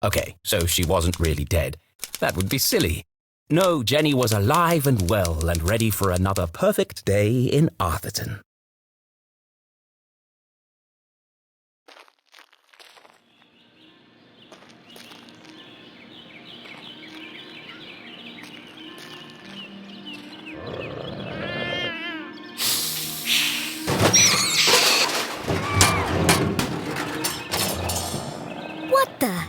Okay, so she wasn't really dead. That would be silly. No, Jenny was alive and well and ready for another perfect day in Arthurton. What the?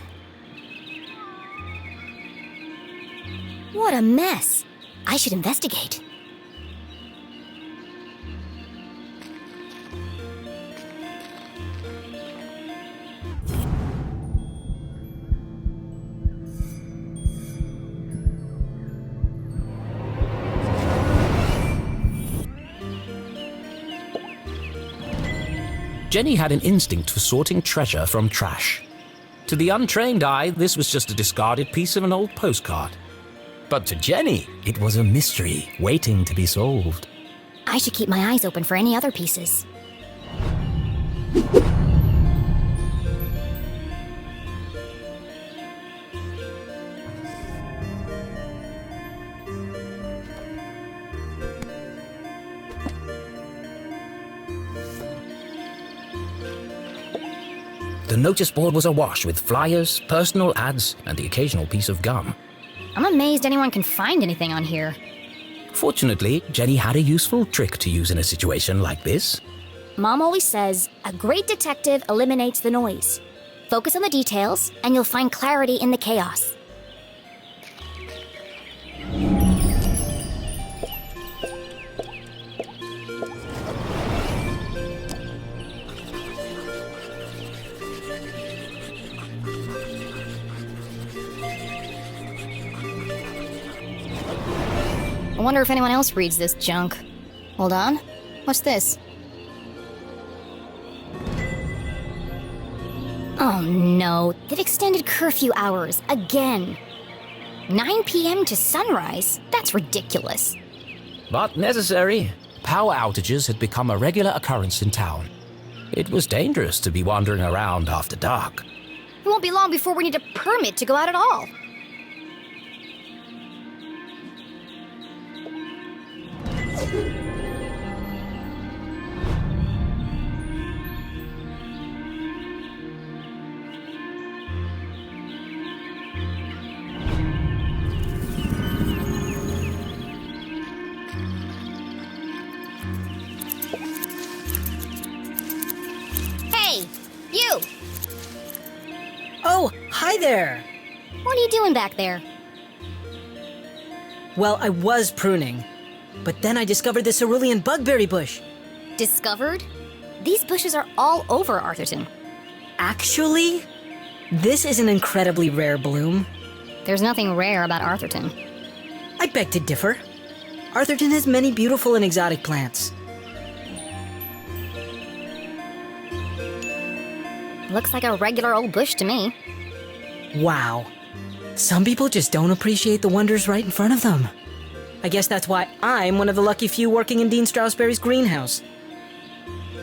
What a mess. I should investigate. Jenny had an instinct for sorting treasure from trash. To the untrained eye, this was just a discarded piece of an old postcard. But to Jenny, it was a mystery waiting to be solved. I should keep my eyes open for any other pieces. The notice board was awash with flyers, personal ads, and the occasional piece of gum. I'm amazed anyone can find anything on here. Fortunately, Jenny had a useful trick to use in a situation like this. Mom always says, a great detective eliminates the noise. Focus on the details, and you'll find clarity in the chaos. I wonder if anyone else reads this junk. Hold on. What's this? Oh no, they've extended curfew hours again. 9 p.m. to sunrise? That's ridiculous. But necessary. Power outages had become a regular occurrence in town. It was dangerous to be wandering around after dark. It won't be long before we need a permit to go out at all. Hey, you! Oh, hi there! What are you doing back there? Well, I was pruning, but then I discovered the cerulean bugberry bush. Discovered? These bushes are all over Arthurton. Actually, this is an incredibly rare bloom. There's nothing rare about Arthurton. I beg to differ. Arthurton has many beautiful and exotic plants. Looks like a regular old bush to me. Wow. Some people just don't appreciate the wonders right in front of them. I guess that's why I'm one of the lucky few working in Dean Strasberry's greenhouse.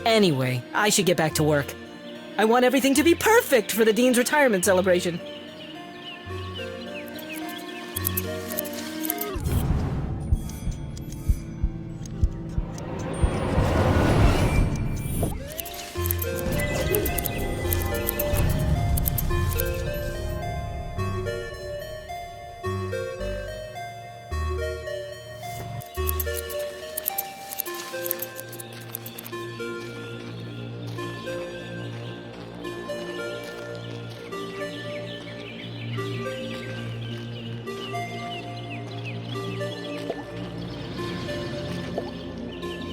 Anyway, I should get back to work. I want everything to be perfect for the Dean's retirement celebration.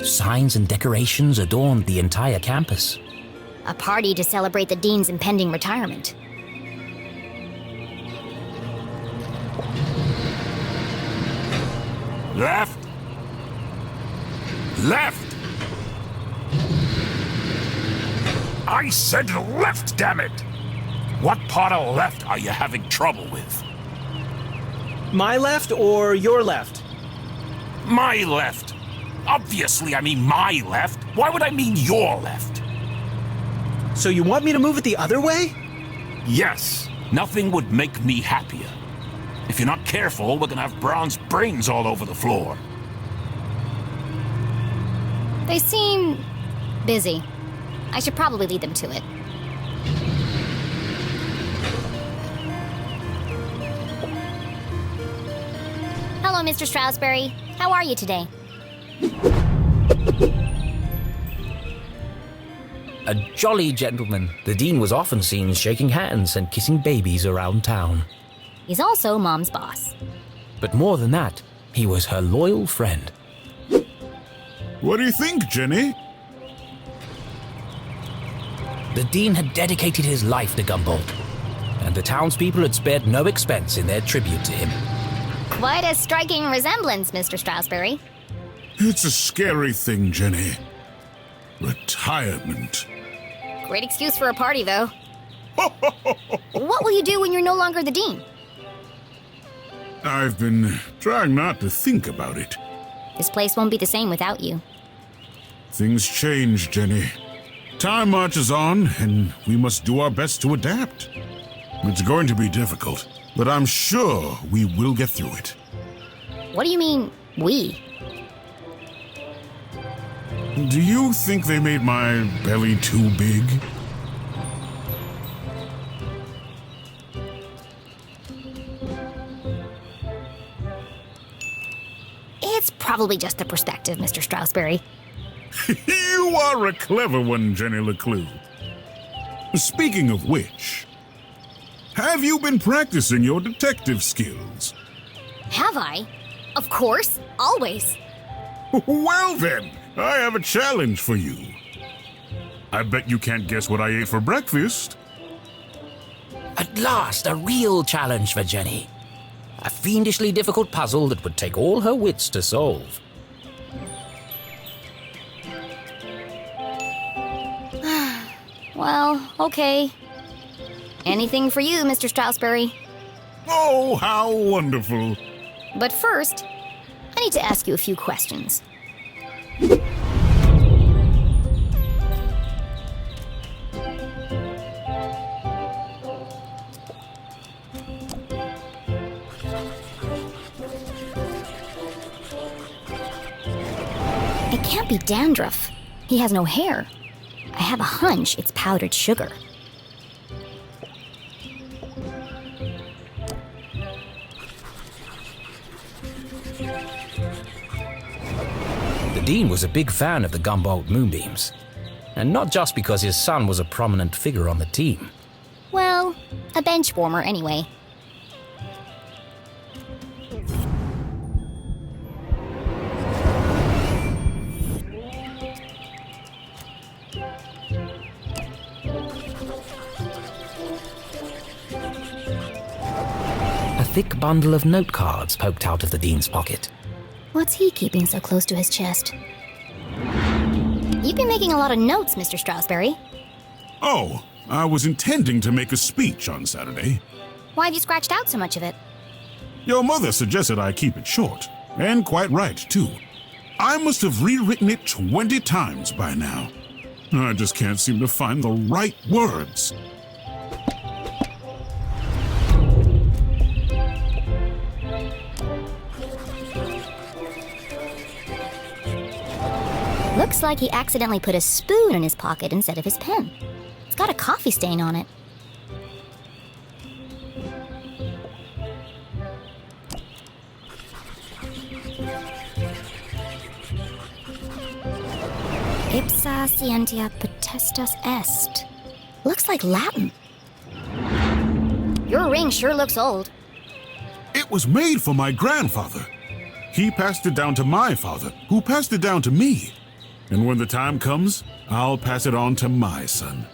Signs and decorations adorned the entire campus. A party to celebrate the Dean's impending retirement. Left! Left! I said left, damn it! What part of left are you having trouble with? My left or your left? My left. Obviously, I mean my left. Why would I mean your left? So you want me to move it the other way? Yes. Nothing would make me happier. If you're not careful, we're gonna have Braun's brains all over the floor. They seem busy. I should probably lead them to it. Hello, Mr. Stroudsbury. How are you today? A jolly gentleman, the Dean was often seen shaking hands and kissing babies around town. He's also Mom's boss. But more than that, he was her loyal friend. What do you think, Jenny? The Dean had dedicated his life to Gumboldt, and the townspeople had spared no expense in their tribute to him. Quite a striking resemblance, Mr. Stroudsbury. It's a scary thing, Jenny. Retirement. Great excuse for a party, though. What will you do when you're no longer the Dean? I've been trying not to think about it. This place won't be the same without you. Things change, Jenny. Time marches on, and we must do our best to adapt. It's going to be difficult, but I'm sure we will get through it. What do you mean, we? Do you think they made my belly too big? It's probably just the perspective, Mr. Stroudsbury. You are a clever one, Jenny LeClue. Speaking of which, have you been practicing your detective skills? Have I? Of course, always. Well then, I have a challenge for you. I bet you can't guess what I ate for breakfast. At last, a real challenge for Jenny. A fiendishly difficult puzzle that would take all her wits to solve. Well, okay. Anything for you, Mr. Stroudsbury. Oh, how wonderful. But first, I need to ask you a few questions. It can't be dandruff. He has no hair. I have a hunch it's powdered sugar. The Dean was a big fan of the Gumboldt moonbeams, and not just because his son was a prominent figure on the team. Well, a bench warmer anyway. A thick bundle of note cards poked out of the Dean's pocket. What's he keeping so close to his chest? You've been making a lot of notes, Mr. Stroudsbury. Oh, I was intending to make a speech on Saturday. Why have you scratched out so much of it? Your mother suggested I keep it short, and quite right, too. I must have rewritten it 20 times by now. I just can't seem to find the right words. Looks like he accidentally put a spoon in his pocket instead of his pen. It's got a coffee stain on it. Ipsa scientia potestas est. Looks like Latin. Your ring sure looks old. It was made for my grandfather. He passed it down to my father, who passed it down to me. And when the time comes, I'll pass it on to my son.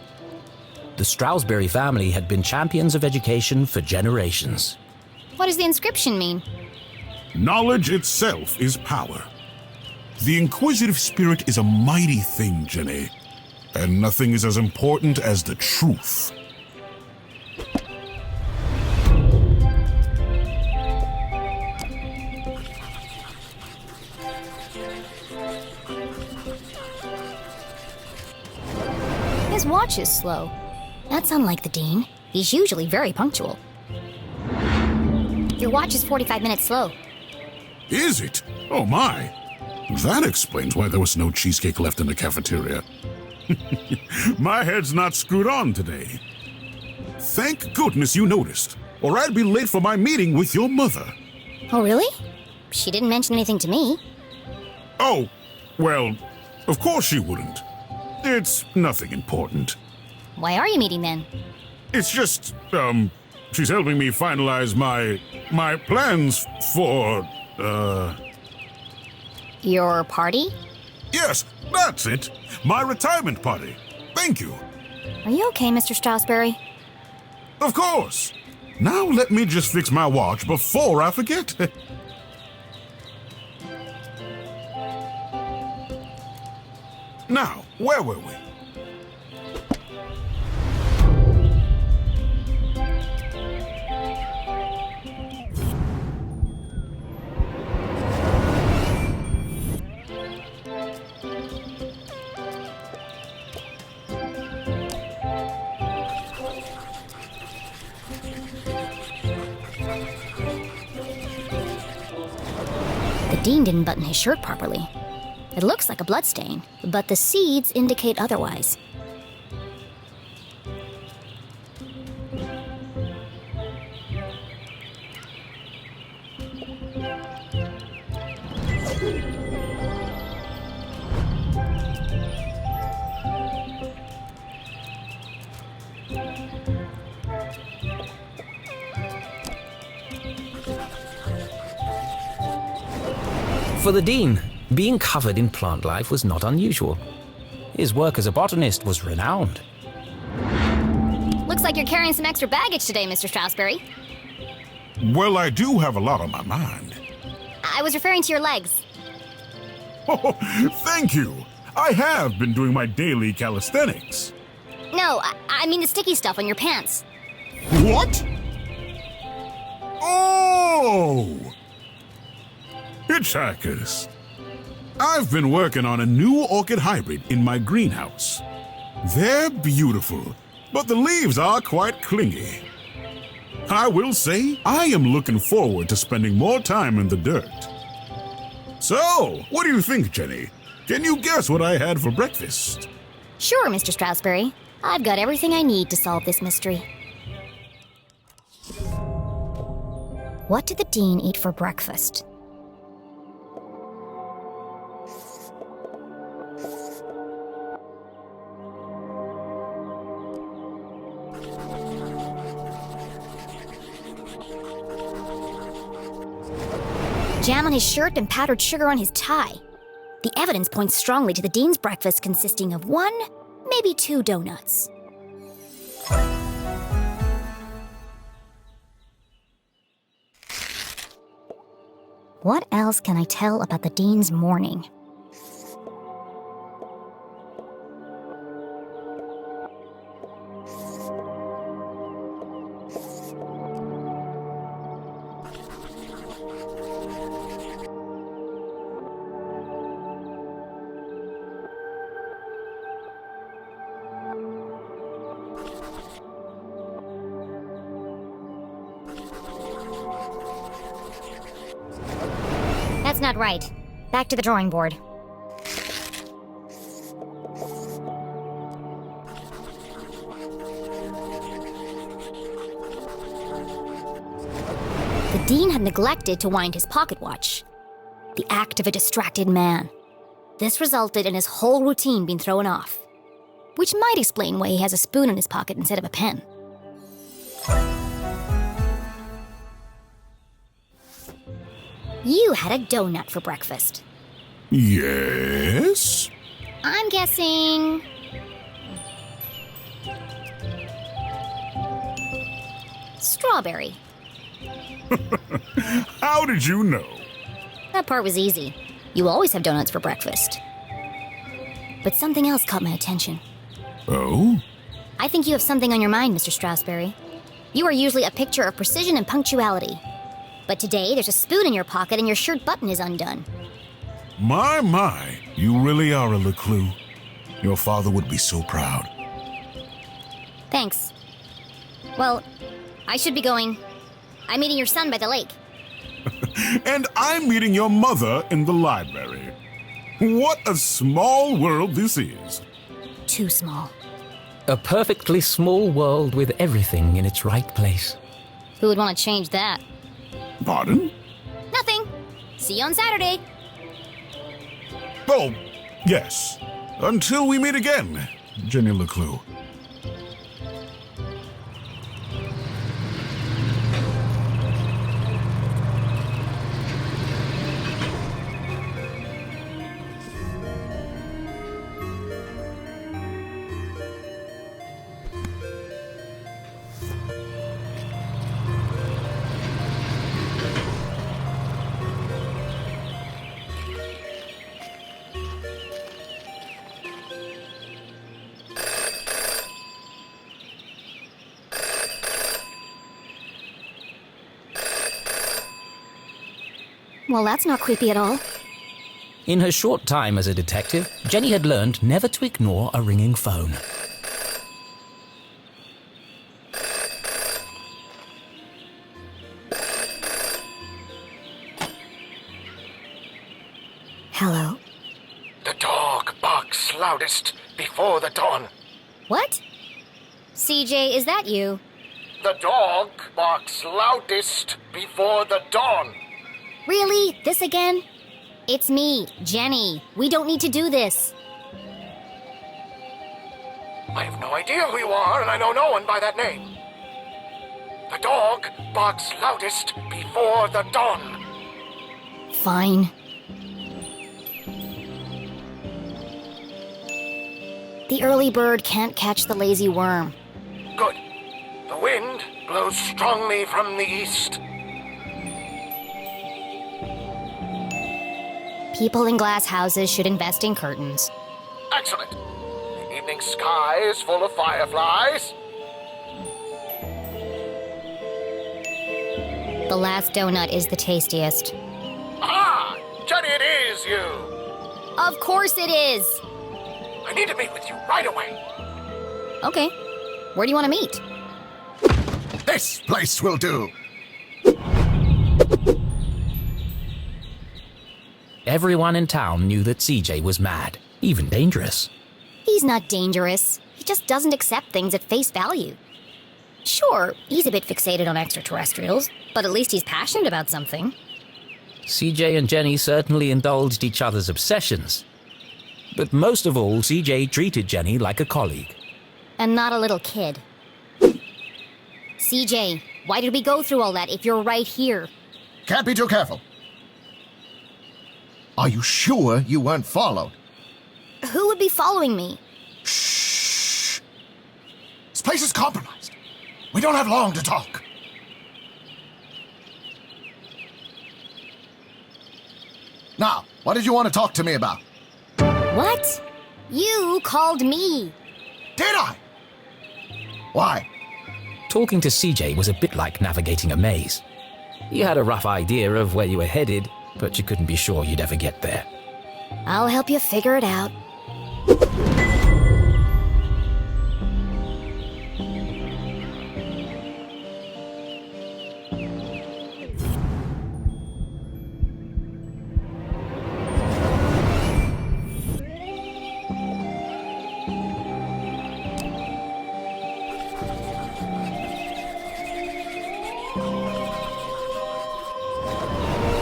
The Stroudsbury family had been champions of education for generations. What does the inscription mean? Knowledge itself is power. The inquisitive spirit is a mighty thing, Jenny. And nothing is as important as the truth. His watch is slow. That's unlike the Dean. He's usually very punctual. Your watch is 45 minutes slow. Is it? Oh my. That explains why there was no cheesecake left in the cafeteria. My head's not screwed on today. Thank goodness you noticed, or I'd be late for my meeting with your mother. Oh, really? She didn't mention anything to me. Oh, well, of course she wouldn't. It's nothing important. Why are you meeting then? It's just, she's helping me finalize my plans for, Your party? yes, that's it. My retirement party. Thank you. Are you okay, Mr. Strasberry? Of course. Now let me just fix my watch before I forget. Now, where were we? The dean didn't button his shirt properly. It looks like a bloodstain, but the seeds indicate otherwise. For the dean, being covered in plant life was not unusual. His work as a botanist was renowned. Looks like you're carrying some extra baggage today, Mr. Strasberry. Well, I do have a lot on my mind. I was referring to your legs. Oh, thank you. I have been doing my daily calisthenics. No, I mean the sticky stuff on your pants. What? Oh! Hitchhikers. I've been working on a new orchid hybrid in my greenhouse. They're beautiful, but the leaves are quite clingy. I will say, I am looking forward to spending more time in the dirt. So, what do you think, Jenny? Can you guess what I had for breakfast? Sure, Mr. Strasberry. I've got everything I need to solve this mystery. What did the dean eat for breakfast? Jam on his shirt and powdered sugar on his tie. The evidence points strongly to the dean's breakfast consisting of 1, maybe 2 donuts. What else can I tell about the dean's morning? That's not right. Back to the drawing board. The dean had neglected to wind his pocket watch. The act of a distracted man. This resulted in his whole routine being thrown off, which might explain why he has a spoon in his pocket instead of a pen. You had a donut for breakfast. Yes? I'm guessing... strawberry. How did you know? That part was easy. You always have donuts for breakfast. But something else caught my attention. Oh? I think you have something on your mind, Mr. Strasberry. You are usually a picture of precision and punctuality. But today, there's a spoon in your pocket and your shirt button is undone. My, you really are a LeClue. Your father would be so proud. Thanks. Well, I should be going. I'm meeting your son by the lake. And I'm meeting your mother in the library. What a small world this is. Too small. A perfectly small world with everything in its right place. Who would want to change that? Pardon? Nothing. See you on Saturday. Oh, yes. Until we meet again, Jenny LeClue. Well, that's not creepy at all. In her short time as a detective, Jenny had learned never to ignore a ringing phone. Hello? The dog barks loudest before the dawn. What? CJ, is that you? The dog barks loudest before the dawn. Really? This again? It's me, Jenny. We don't need to do this. I have no idea who you are, and I know no one by that name. The dog barks loudest before the dawn. Fine. The early bird can't catch the lazy worm. Good. The wind blows strongly from the east. People in glass houses should invest in curtains. Excellent. The evening sky is full of fireflies. The last donut is the tastiest. Ah, Jenny, it is you. Of course it is! I need to meet with you right away. Okay. Where do you want to meet? This place will do. Everyone in town knew that CJ was mad, even dangerous. He's not dangerous. He just doesn't accept things at face value. Sure, he's a bit fixated on extraterrestrials, but at least he's passionate about something. CJ and Jenny certainly indulged each other's obsessions. But most of all, CJ treated Jenny like a colleague. And not a little kid. CJ, why did we go through all that if you're right here? Can't be too careful. Are you sure you weren't followed? Who would be following me? Shh. This place is compromised. We don't have long to talk. Now, what did you want to talk to me about? What? You called me. Did I? Why? Talking to CJ was a bit like navigating a maze. You had a rough idea of where you were headed, but you couldn't be sure you'd ever get there. I'll help you figure it out.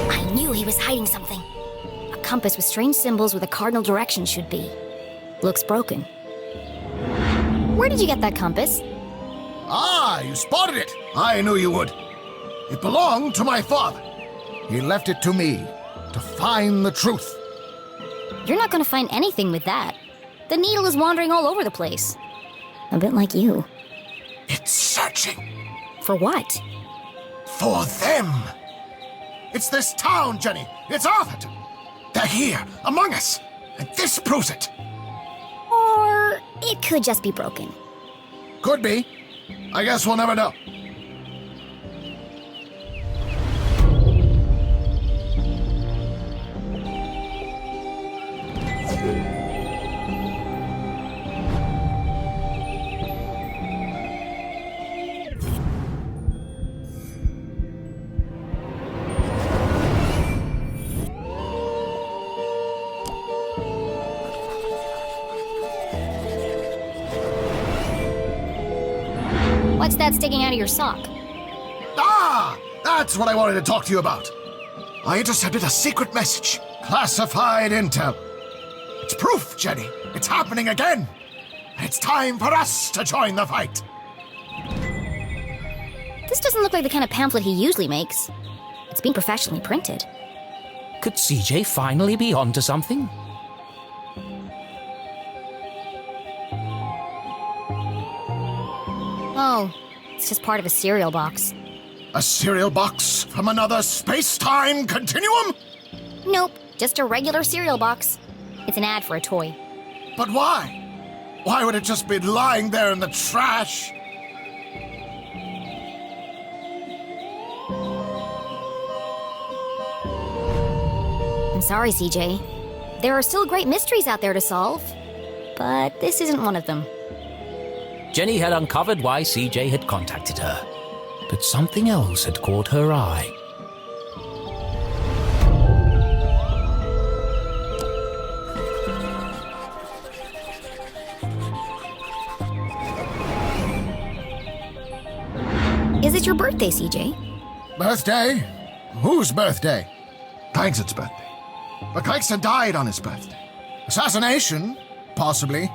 I knew he was hiding something. A compass with strange symbols where the cardinal direction should be. Looks broken. Where did you get that compass? Ah, you spotted it. I knew you would. It belonged to my father. He left it to me to find the truth. You're not going to find anything with that. The needle is wandering all over the place. A bit like you. It's searching For what? for them. It's this town, Jenny. It's Arthurton. They're here, among us. And this proves it. Or it could just be broken. Could be. I guess we'll never know. What's that sticking out of your sock? Ah! That's what I wanted to talk to you about. I intercepted a secret message. Classified intel. It's proof, Jenny. It's happening again. It's time for us to join the fight. This doesn't look like the kind of pamphlet he usually makes. It's been professionally printed. Could CJ finally be onto something? Oh, it's just part of a cereal box. A cereal box from another space-time continuum? Nope, just a regular cereal box. It's an ad for a toy. But why? Why would it just be lying there in the trash? I'm sorry, CJ. There are still great mysteries out there to solve, but this isn't one of them. Jenny had uncovered why CJ had contacted her, but something else had caught her eye. Is it your birthday, CJ? Birthday? Whose birthday? Clangson's birthday. But Clangson died on his birthday. Assassination? Possibly.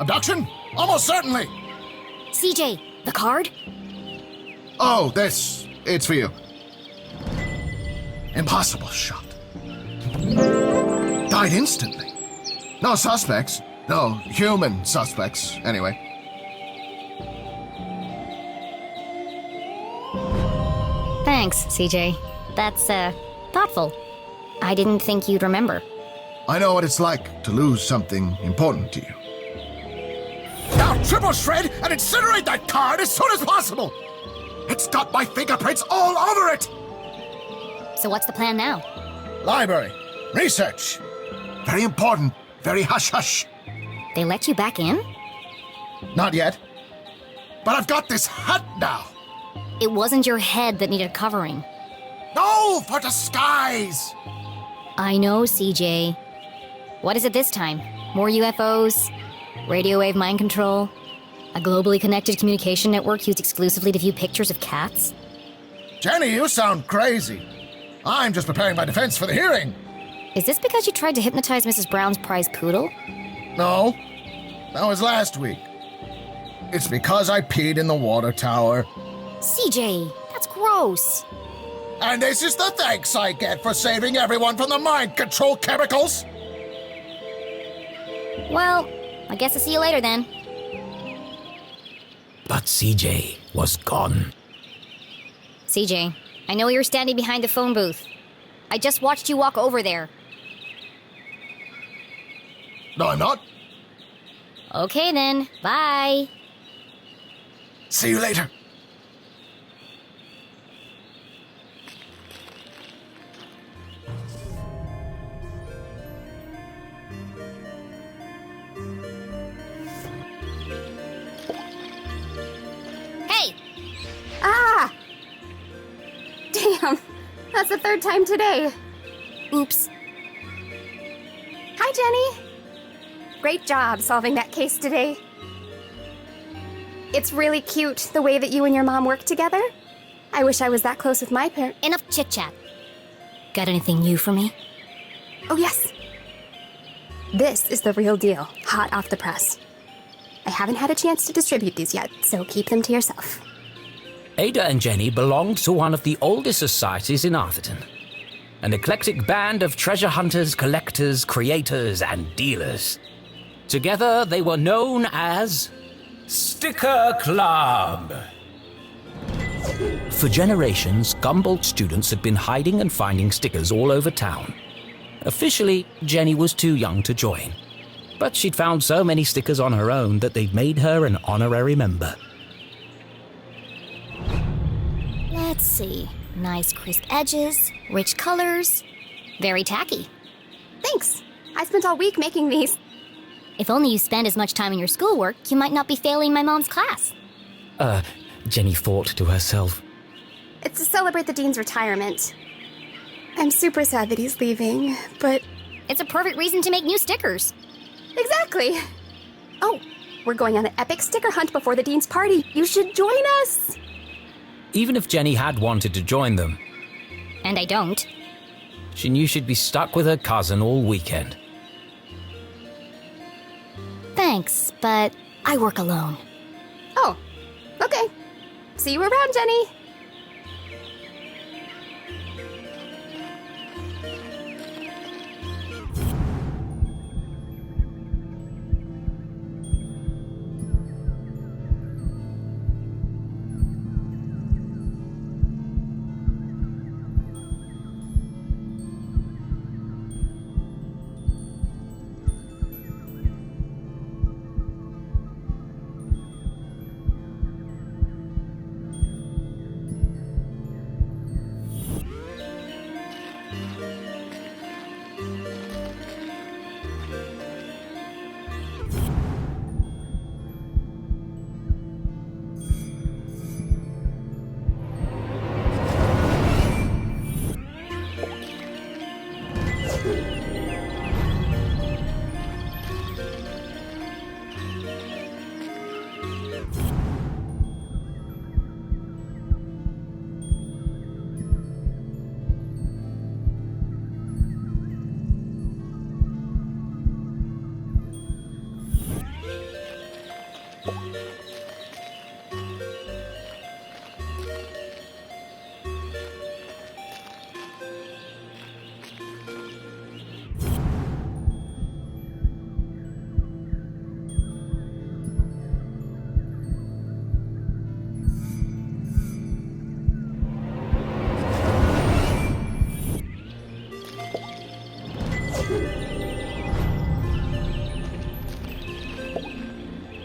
Abduction? Almost certainly. CJ, the card? Oh, this. It's for you. Impossible shot. Died instantly. No suspects. No human suspects, anyway. Thanks, CJ. That's, thoughtful. I didn't think you'd remember. I know what it's like to lose something important to you. Now triple shred and incinerate that card as soon as possible! It's got my fingerprints all over it! So what's the plan now? Library. Research. Very important. Very hush-hush. They let you back in? Not yet. But I've got this hat now. It wasn't your head that needed covering. No, for disguise! I know, CJ. What is it this time? More UFOs? Radio wave mind control? A globally connected communication network used exclusively to view pictures of cats? Jenny, you sound crazy. I'm just preparing my defense for the hearing. Is this because you tried to hypnotize Mrs. Brown's prize poodle? No, that was last week. It's because I peed in the water tower. CJ, that's gross. And this is the thanks I get for saving everyone from the mind control chemicals? Well, I guess I'll see you later then. But CJ was gone. CJ, I know you're standing behind the phone booth. I just watched you walk over there. No, I'm not. Okay then, bye. See you later. Hey! Ah! Damn, that's the third time today. Oops. Hi, Jenny. Great job solving that case today. It's really cute the way that you and your mom work together. I wish I was that close with my parents. Enough chit-chat. Got anything new for me? Oh, yes. This is the real deal, hot off the press. I haven't had a chance to distribute these yet, so keep them to yourself. Ada and Jenny belonged to one of the oldest societies in Arthurton. An eclectic band of treasure hunters, collectors, creators, and dealers. Together, they were known as Sticker Club. For generations, Gumboldt students had been hiding and finding stickers all over town. Officially, Jenny was too young to join. But she'd found so many stickers on her own that they'd made her an honorary member. Let's see. Nice crisp edges, rich colors. Very tacky. Thanks. I spent all week making these. If only you spend as much time in your schoolwork, you might not be failing my mom's class. Jenny thought to herself. It's to celebrate the dean's retirement. I'm super sad that he's leaving, but... It's a perfect reason to make new stickers. Exactly. Oh, We're going on an epic sticker hunt before the Dean's party. You should join us! Even if Jenny had wanted to join them, And I don't. she knew she'd be stuck with her cousin all weekend. Thanks, but I work alone. Oh, okay. See you around, Jenny.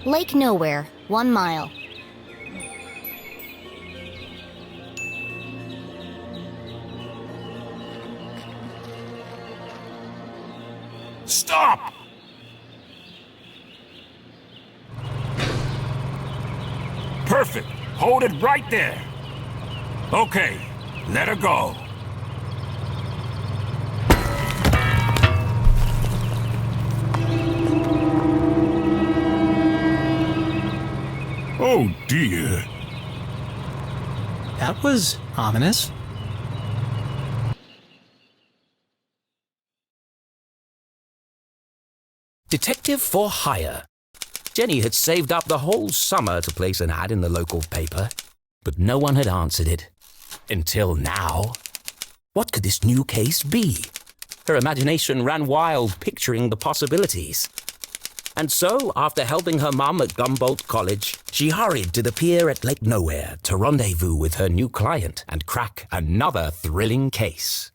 Lake Nowhere, 1 mile. Stop! Perfect. Hold it right there. Okay, let her go. Oh dear. That was ominous. Detective for hire. Jenny had saved up the whole summer to place an ad in the local paper, but no one had answered it. Until now. What could this new case be? Her imagination ran wild, picturing the possibilities. And so, after helping her mum at Gumboldt College, she hurried to the pier at Lake Nowhere to rendezvous with her new client and crack another thrilling case.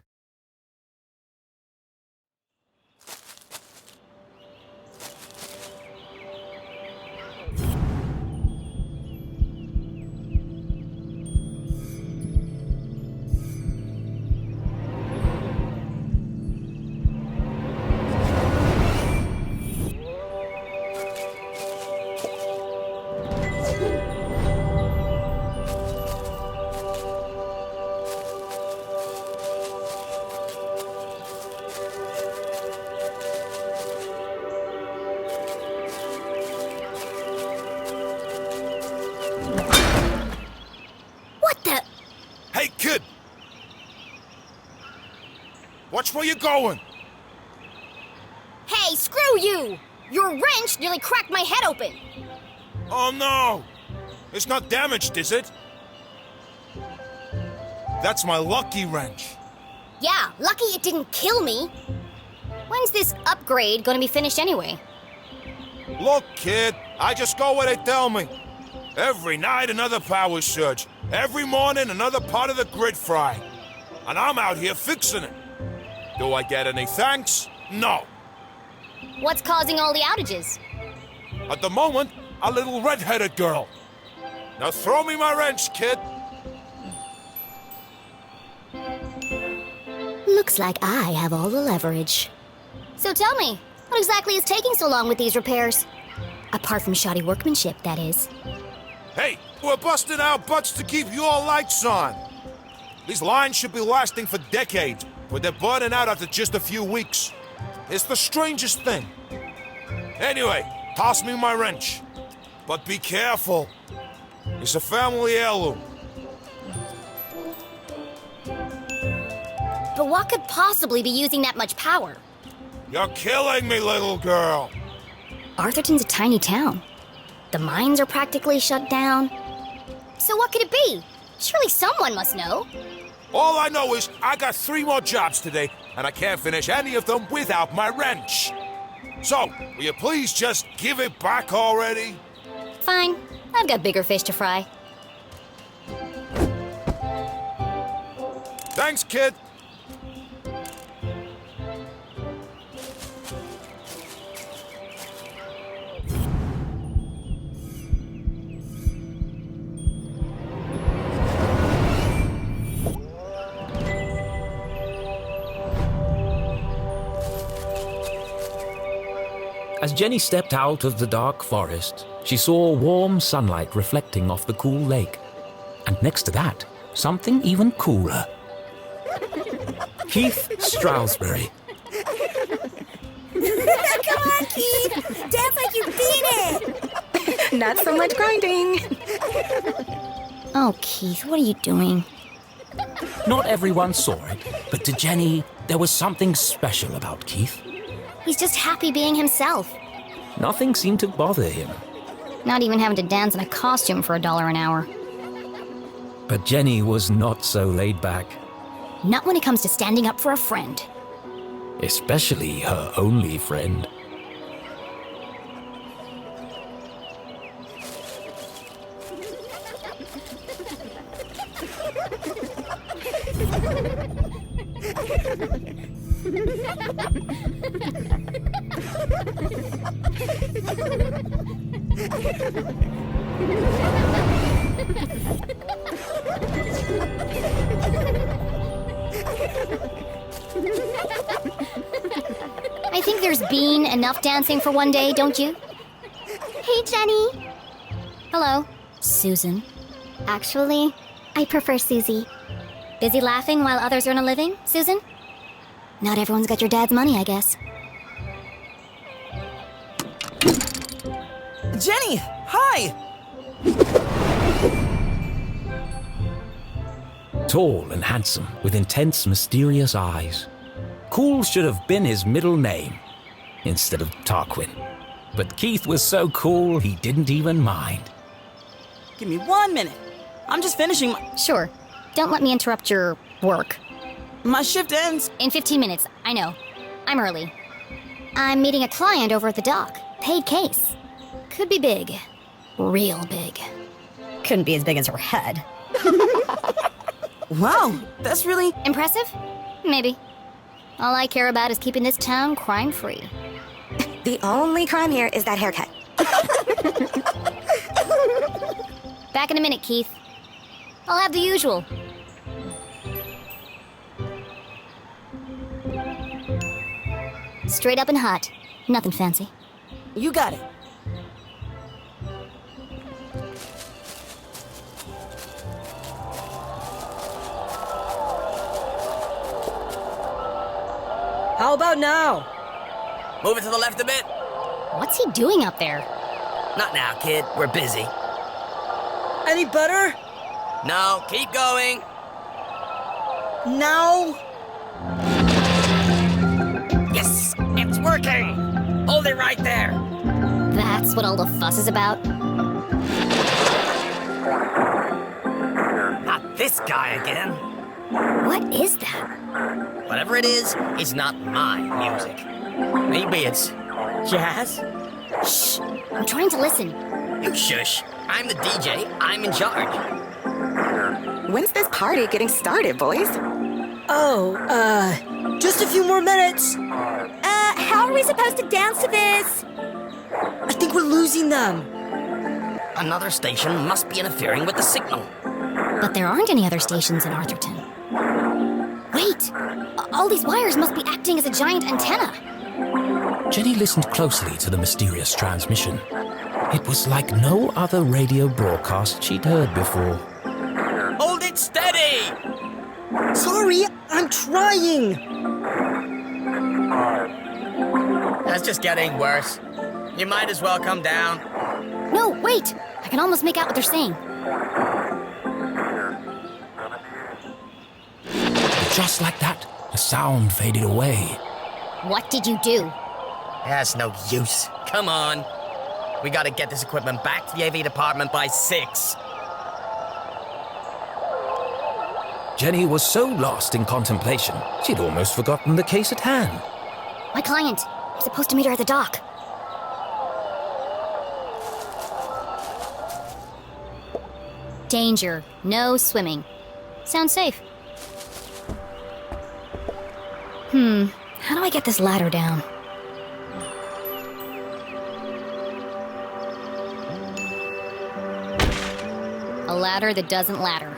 What the? Hey, kid! Watch where you're going! Hey, screw you! Your wrench nearly cracked my head open. Oh no! It's not damaged, is it? That's my lucky wrench. Yeah, lucky it didn't kill me. When's this upgrade gonna be finished anyway? Look, kid, I just go where they tell me. Every night another power surge. Every morning another part of the grid fry. And I'm out here fixing it. Do I get any thanks? No. What's causing all the outages? At the moment, a little red-headed girl. Now throw me my wrench, kid. Looks like I have all the leverage. So tell me, what exactly is taking so long with these repairs? Apart from shoddy workmanship, that is. Hey, we're busting our butts to keep your lights on. These lines should be lasting for decades, but they're burning out after just a few weeks. It's the strangest thing. Anyway, Toss me my wrench. But be careful. It's a family heirloom. But what could possibly be using that much power? You're killing me, little girl. Arthurton's a tiny town. The mines are practically shut down. So what could it be? Surely someone must know. All I know is I got 3 more jobs today, and I can't finish any of them without my wrench. So, will you please just give it back already? Fine. I've got bigger fish to fry. Thanks, kid. As Jenny stepped out of the dark forest, she saw warm sunlight reflecting off the cool lake. And next to that, something even cooler. Keith Stroudsbury. Come on, Keith! Dance like you beat it! Not so much grinding. Oh, Keith, what are you doing? Not everyone saw it, but to Jenny, there was something special about Keith. He's just happy being himself. Nothing seemed to bother him. Not even having to dance in a costume for $1 an hour. But Jenny was not so laid back, Not when it comes to standing up for a friend. especially her only friend. I think there's been enough dancing for one day, don't you? Hey, Jenny. Hello, Susan. Actually, I prefer Susie. Busy laughing while others earn a living, Susan? Not everyone's got your dad's money, I guess. Jenny! Hi! Tall and handsome, with intense, mysterious eyes. Cool should have been his middle name, instead of Tarquin. But Keith was so cool, he didn't even mind. Give me 1 minute. I'm just finishing my... Sure. Don't let me interrupt your work. My shift ends. In 15 minutes, I know. I'm early. I'm meeting a client over at the dock. Paid case. Could be big. Real big. Couldn't be as big as her head. Wow, that's really... Impressive? Maybe. All I care about is keeping this town crime-free. The only crime here is that haircut. Back in a minute, Keith. I'll have the usual. Straight up and hot. Nothing fancy. You got it. How about now? Move it to the left a bit. What's he doing up there? Not now, kid. We're busy. Any better? No, keep going. Now? Yes, it's working. Hold it right there. That's what all the fuss is about? Not this guy again. What is that? Whatever it is, it's not my music. Maybe it's jazz? Shh! I'm trying to listen. You shush. I'm the DJ. I'm in charge. When's this party getting started, boys? Oh, just a few more minutes. How are we supposed to dance to this? I think we're losing them. Another station must be interfering with the signal. But there aren't any other stations in Arthurton. Wait! All these wires must be acting as a giant antenna. Jenny listened closely to the mysterious transmission. It was like no other radio broadcast she'd heard before. Hold it steady! Sorry, I'm trying. That's just getting worse. You might as well come down. No, wait! I can almost make out what they're saying. Just like that, the sound faded away. What did you do? That's no use. Come on. We gotta get this equipment back to the AV department by 6. Jenny was so lost in contemplation, she'd almost forgotten the case at hand. My client. I'm supposed to meet her at the dock. Danger. No swimming. Sounds safe. How do I get this ladder down? A ladder that doesn't ladder.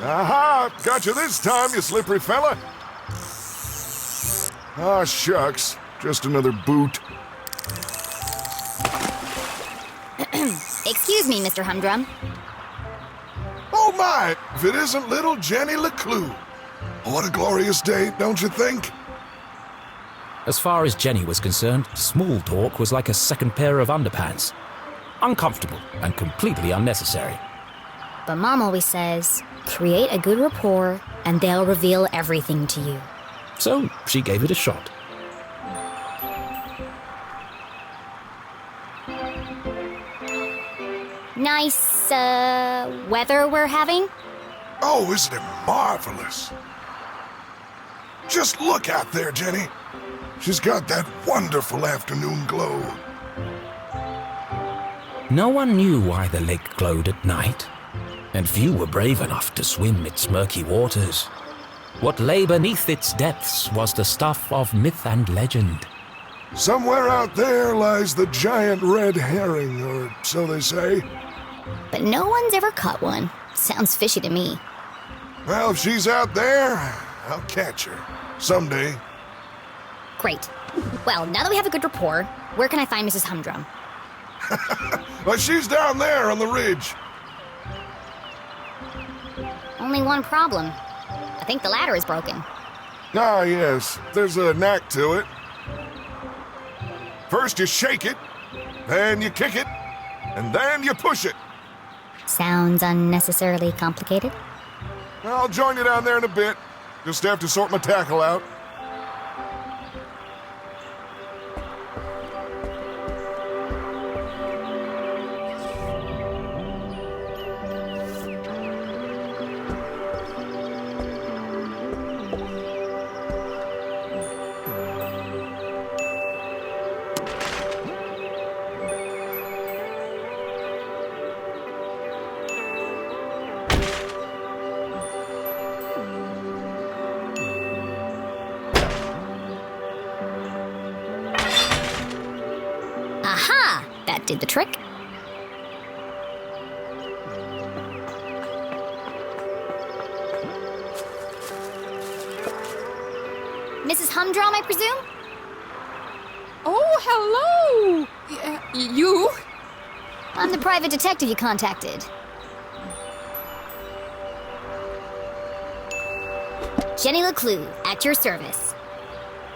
Aha! Got you this time, you slippery fella. Ah, shucks. Just another boot. Excuse me, Mr. Humdrum. Oh my! If it isn't little Jenny LeClue. What a glorious day, don't you think? As far as Jenny was concerned, small talk was like a second pair of underpants. Uncomfortable and completely unnecessary. But Mom always says, create a good rapport and they'll reveal everything to you. So she gave it a shot. Nice, weather we're having? Oh, isn't it marvelous? Just look out there, Jenny. She's got that wonderful afternoon glow. No one knew why the lake glowed at night, and few were brave enough to swim its murky waters. What lay beneath its depths was the stuff of myth and legend. Somewhere out there lies the giant red herring, or so they say. But no one's ever caught one. Sounds fishy to me. Well, if she's out there, I'll catch her. Someday. Great. Well, now that we have a good rapport, where can I find Mrs. Humdrum? Well, she's down there on the ridge. Only one problem. I think the ladder is broken. Ah, yes. There's a knack to it. First you shake it, then you kick it, and then you push it. Sounds unnecessarily complicated. I'll join you down there in a bit. Just have to sort my tackle out. Aha! That did the trick. Mrs. Humdrum, I presume? Oh, hello! You? I'm the private detective you contacted. Jenny LeClue, at your service.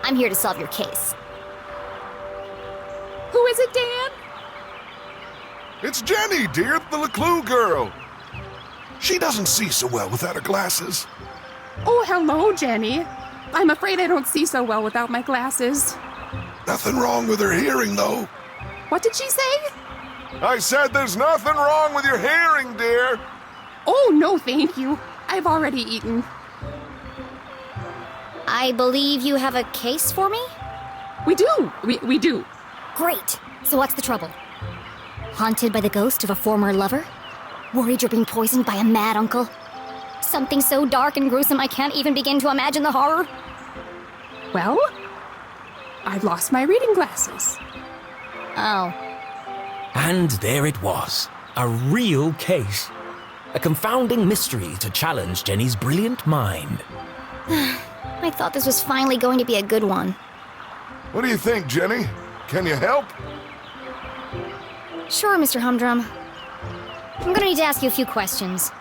I'm here to solve your case. Who is it, Dan? It's Jenny, dear, the LeClue girl. She doesn't see so well without her glasses. Oh, hello, Jenny. I'm afraid I don't see so well without my glasses. Nothing wrong with her hearing, though. What did she say? I said there's nothing wrong with your hearing, dear. Oh, no, thank you. I've already eaten. I believe you have a case for me? We do. We do. Great. So what's the trouble? Haunted by the ghost of a former lover? Worried you're being poisoned by a mad uncle? Something so dark and gruesome I can't even begin to imagine the horror? Well, I've lost my reading glasses. Oh. And there it was, a real case. A confounding mystery to challenge Jenny's brilliant mind. I thought this was finally going to be a good one. What do you think, Jenny? Can you help? Sure, Mr. Humdrum. I'm gonna need to ask you a few questions.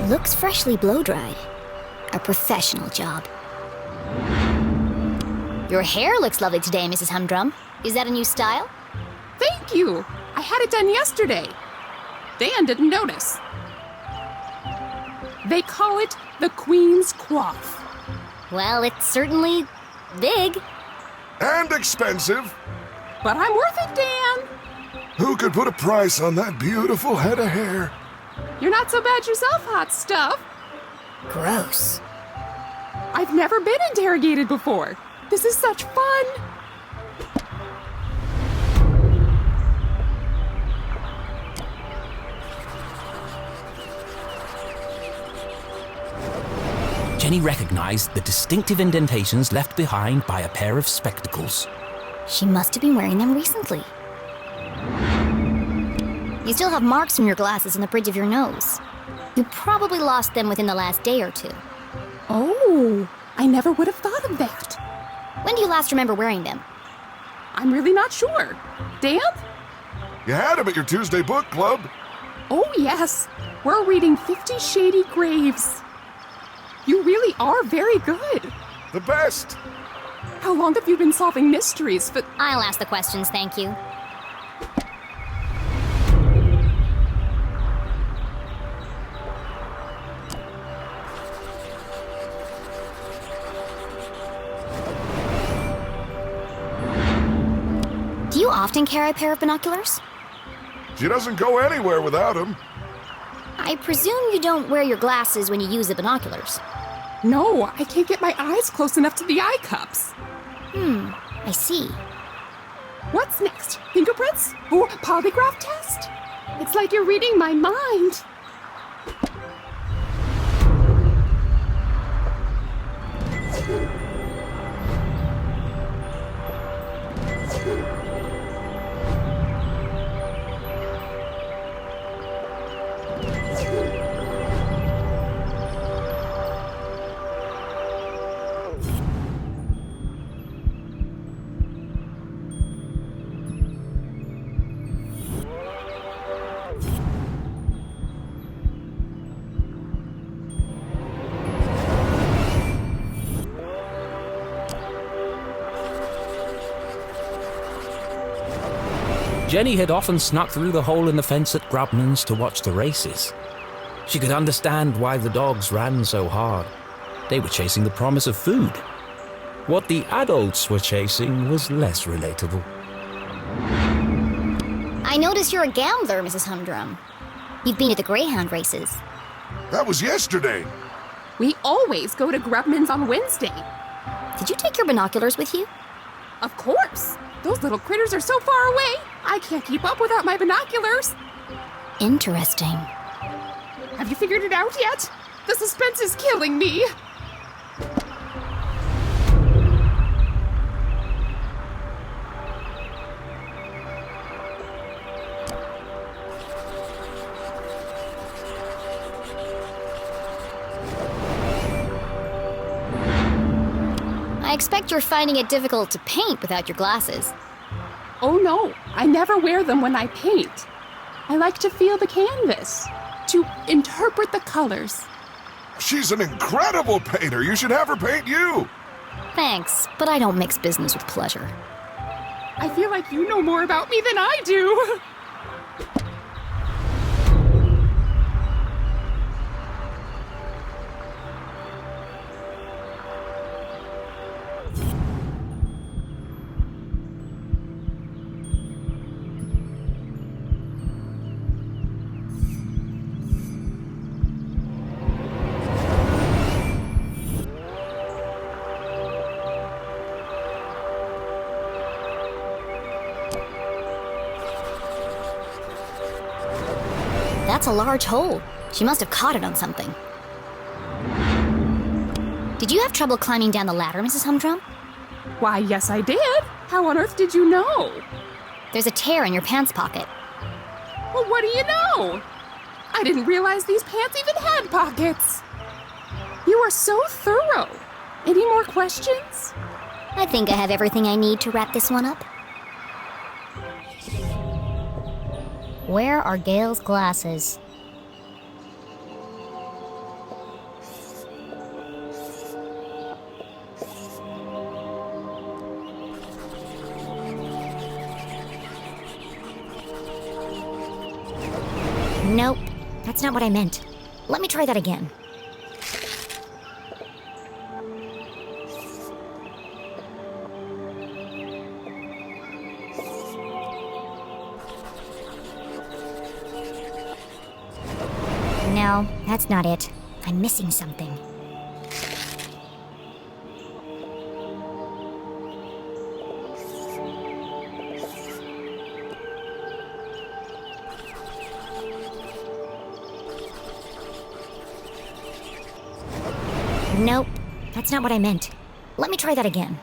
Looks freshly blow-dried. A professional job. Your hair looks lovely today, Mrs. Humdrum. Is that a new style? Thank you! I had it done yesterday. Dan didn't notice. They call it the Queen's Coif. Well, it's certainly big. And expensive. But I'm worth it, Dan! Who could put a price on that beautiful head of hair? You're not so bad yourself, hot stuff. Gross. I've never been interrogated before. This is such fun. Jenny recognized the distinctive indentations left behind by a pair of spectacles. She must have been wearing them recently. You still have marks from your glasses on the bridge of your nose. You probably lost them within the last day or two. Oh, I never would have thought of that. When do you last remember wearing them? I'm really not sure. Dan? You had them at your Tuesday book club. Oh, yes. We're reading 50 Shady Graves. You really are very good. The best. How long have you been solving mysteries? But I'll ask the questions, thank you. Do you often carry a pair of binoculars? She doesn't go anywhere without them. I presume you don't wear your glasses when you use the binoculars. no, I can't get my eyes close enough to the eye cups. I see. What's next? Fingerprints? Or polygraph test? It's like you're reading my mind. Jenny had often snuck through the hole in the fence at Grubman's to watch the races. She could understand why the dogs ran so hard. They were chasing the promise of food. What the adults were chasing was less relatable. I notice you're a gambler, Mrs. Humdrum. You've been at the Greyhound races. That was yesterday. We always go to Grubman's on Wednesday. Did you take your binoculars with you? Of course. Those little critters are so far away. I can't keep up without my binoculars. Interesting. Have you figured it out yet? The suspense is killing me. I expect you're finding it difficult to paint without your glasses. Oh no, I never wear them when I paint. I like to feel the canvas, to interpret the colors. She's an incredible painter. You should have her paint you. Thanks, but I don't mix business with pleasure. I feel like you know more about me than I do. That's a large hole. She must have caught it on something. you have trouble climbing down the ladder, Mrs. Humdrum? Why, yes, I did. How on earth did you know? There's a tear in your pants pocket. Well, what do you know? I didn't realize these pants even had pockets. You are so thorough. Any more questions? I think I have everything I need to wrap this one up. Where are Gail's glasses? Nope, that's not what I meant. Let me try that again. No, that's not it. I'm missing something. Nope, that's not what I meant. Let me try that again.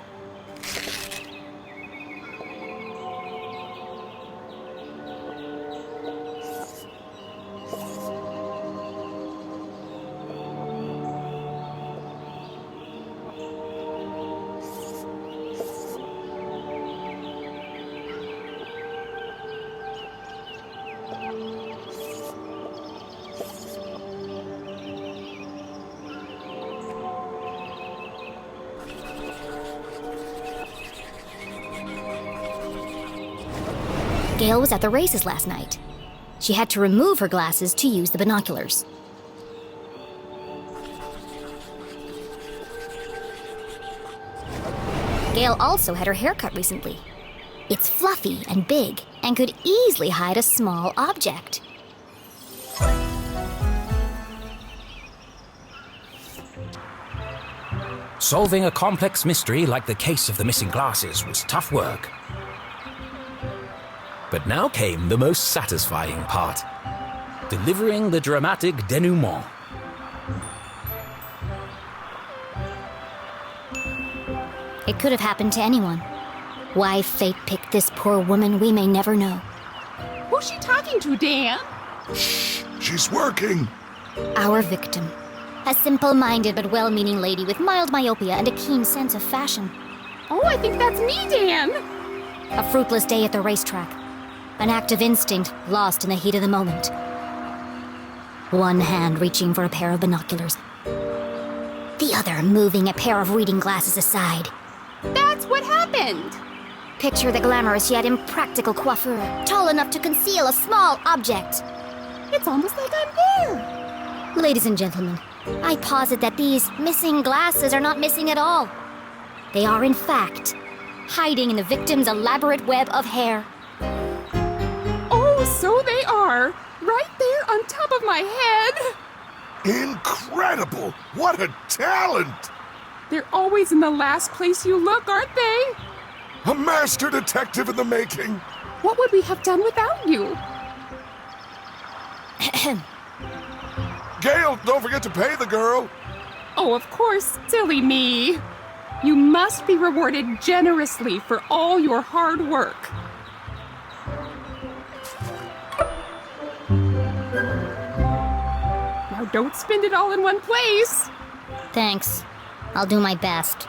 Gail was at the races last night. She had to remove her glasses to use the binoculars. Gail also had her hair cut recently. It's fluffy and big and could easily hide a small object. Solving a complex mystery like the case of the missing glasses was tough work. But now came the most satisfying part: delivering the dramatic denouement. It could have happened to anyone. Why fate picked this poor woman, we may never know. Who's she talking to, Dan? Shh, she's working. Our victim. A simple-minded but well-meaning lady with mild myopia and a keen sense of fashion. Oh, I think that's me, Dan. A fruitless day at the racetrack. An act of instinct lost in the heat of the moment. One hand reaching for a pair of binoculars. The other moving a pair of reading glasses aside. That's what happened. Picture the glamorous yet impractical coiffure, tall enough to conceal a small object. It's almost like I'm there. Ladies and gentlemen, I posit that these missing glasses are not missing at all. They are, in fact, hiding in the victim's elaborate web of hair. Oh, so they are. Right there on top of my head. Incredible! What a talent! They're always in the last place you look, aren't they? A master detective in the making. What would we have done without you? Gail, don't forget to pay the girl. Oh, of course, silly me. You must be rewarded generously for all your hard work. Now don't spend it all in one place. Thanks. I'll do my best.